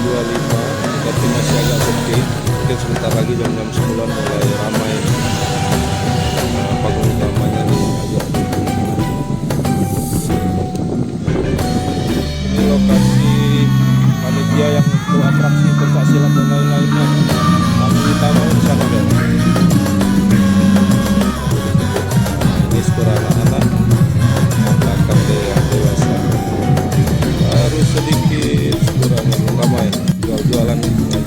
25, tapi masih agak sepi. Mungkin sebentar lagi jam-jam 10 mulai ramai. Panggung utamanya nih agak ini lokasi panitia yang untuk atraksi pencak silat dan lain-lainnya. Panggung utama di sana deh. Ini SEKURA anak-anak, belakang deh yang dewasa. Baru sedikit SEKURAnya belum ramai.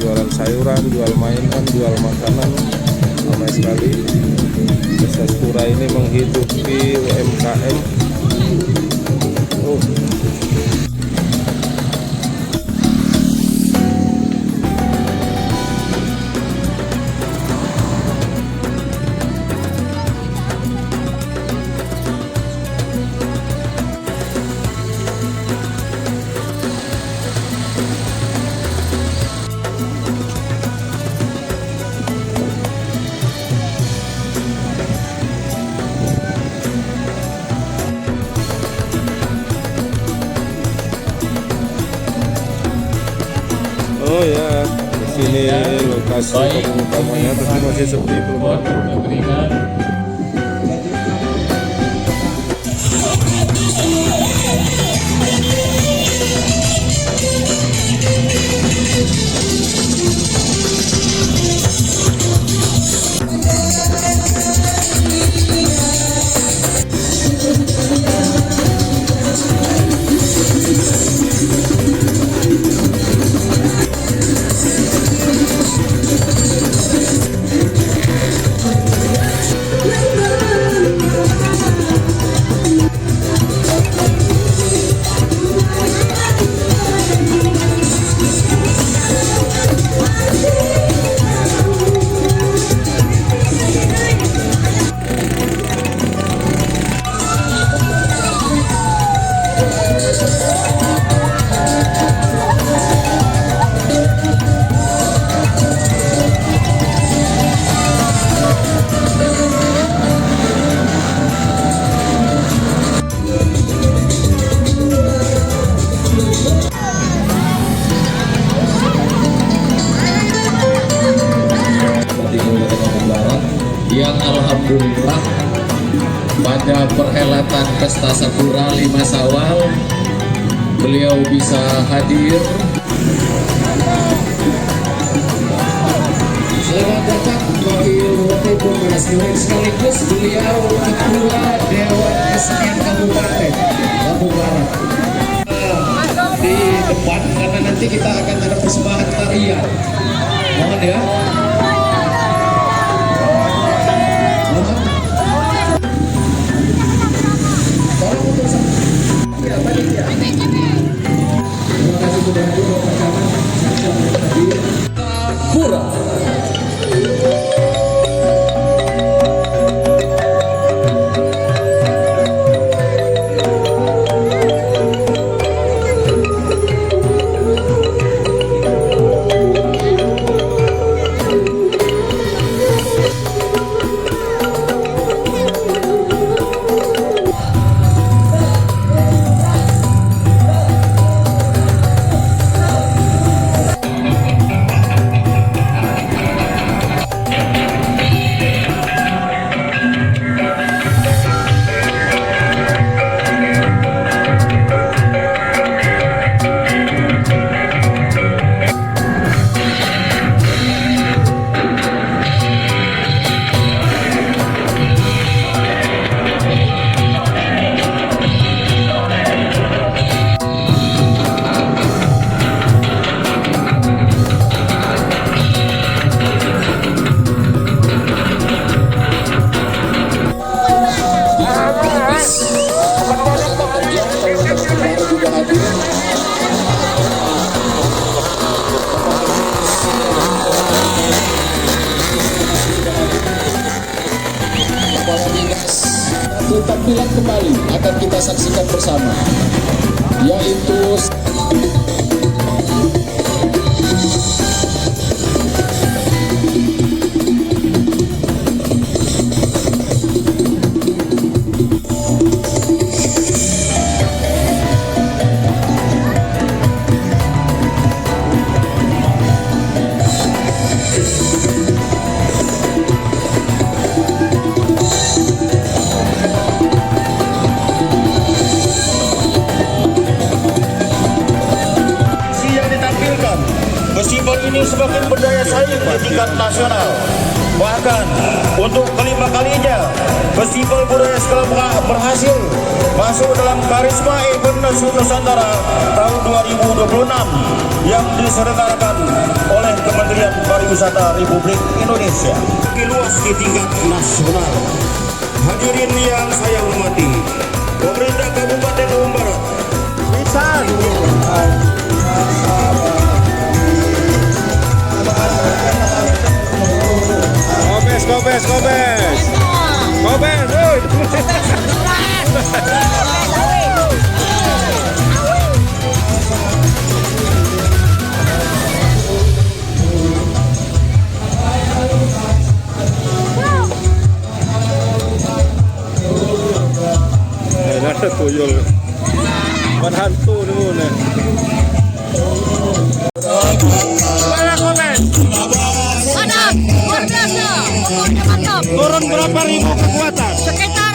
Jualan sayuran, jual mainan, jual makanan, ramai sekali. Desa SEKURA ini menghidupi UMKM. Oh ya, di sini lokasi panggung utamanya, tapi masih sepi belum ada. Yang alhamdulillah pada perhelatan Pesta SEKURA 5 Syawal beliau bisa hadir. Selamat datang Wakil Penas sekaligus beliau Ketua Dewan SN Kabupaten Lampung Barat di depan, karena nanti kita akan ada persembahan tarian. Mohon ya. SEKURA. Tampilan kembali akan kita saksikan bersama, yaitu depan, festival ini semakin berdaya saing di tingkat nasional. Bahkan untuk kelima kalinya, Festival Budaya Skala berhasil masuk dalam Karisma Event Nusantara tahun 2026 yang diselenggarakan oleh Kementerian Pariwisata Republik Indonesia. Luas di tingkat nasional. Hadirin yang saya hormati, pemerintah Kabupaten Bandung Barat bisa Kobes, ada tuyul, bukan hantu nih. Mana komen? Mantap, luar biasa, pokoknya mantap. Turun berapa ribu kekuatan? Sekitar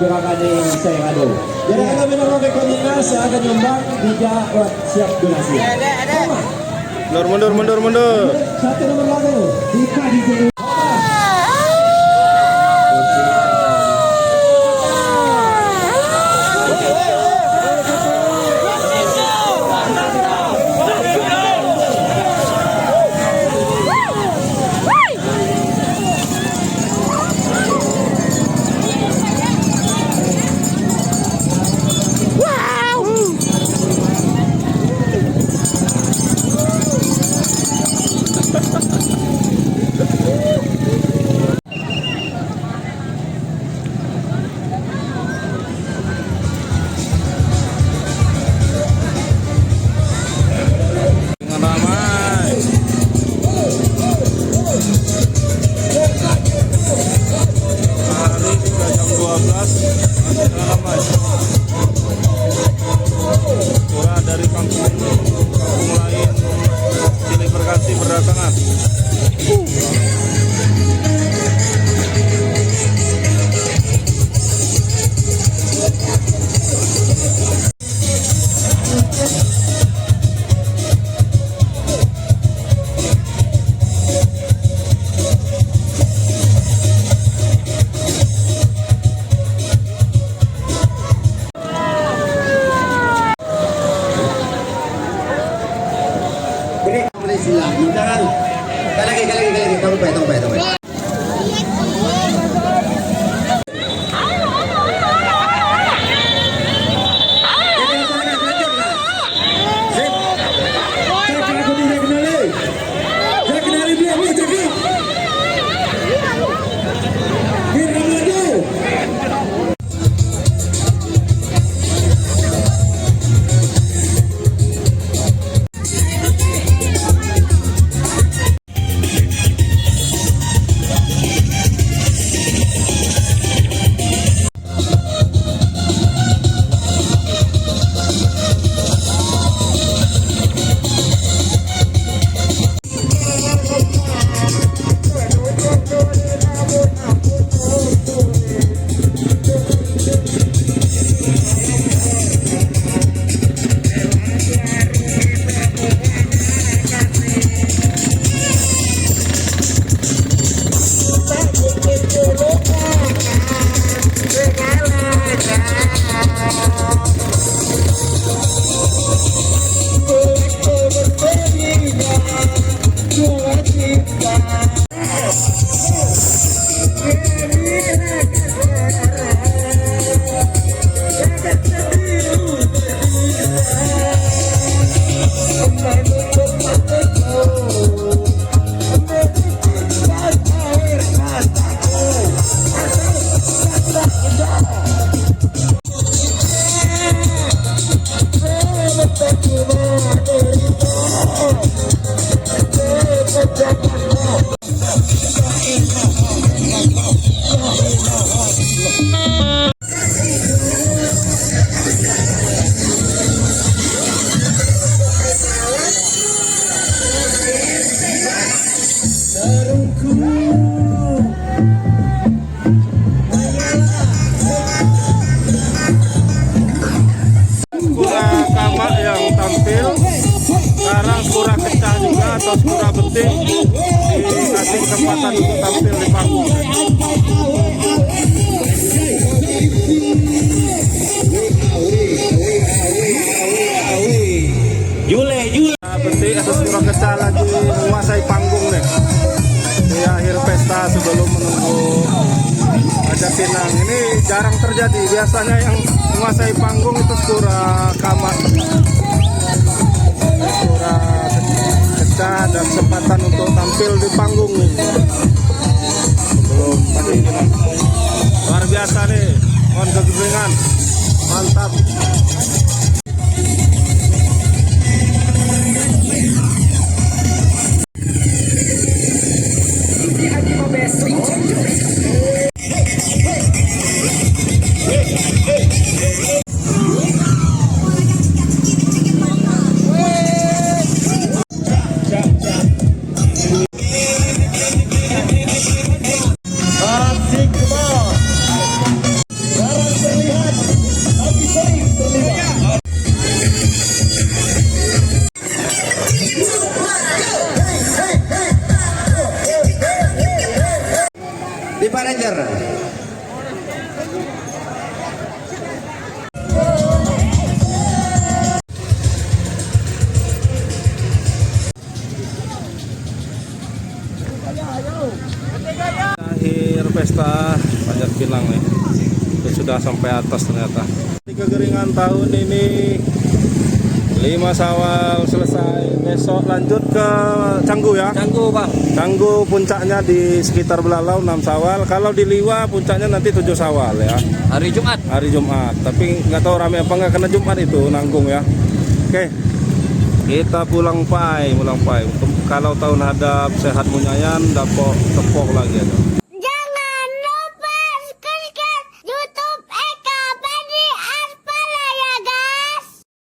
gerakan ini saya ngadu. Jadi kalau minum PEKON saya akan nyumbang 3 buat siap donasi. Mundur. Satu nomor lagu Dika di sini. Dari kampung lain silih berganti berdatangan. atau SYAWAL penting dikasih kesempatan untuk tampil di panggung. Penting atau SYAWAL kecil lagi menguasai panggung nih di akhir pesta sebelum menunggu ada pinang. Ini jarang terjadi, biasanya yang menguasai panggung itu SYAWAL kamar, SYAWAL kecil dan kesempatan untuk tampil di panggung nih sebelum pada pinang. Luar biasa nih, mohon kegembiraan, mantap. di Pak Ranger. Akhir pesta Panjat Pinang nih, itu sudah sampai atas ternyata. Di Kegeringan tahun ini 5 Syawal selesai, besok lanjut ke Canggu ya. Canggu Bang. Canggu puncaknya di sekitar Belalau 6 Syawal. Kalau di Liwa puncaknya nanti 7 Syawal ya. Hari Jumat. Hari Jumat. Tapi nggak tahu rame apa nggak, karena Jumat itu nanggung ya. Oke, kita pulang pai. Untuk kalau tahun hadap sehat munyayan, dapok tepok lagi aja.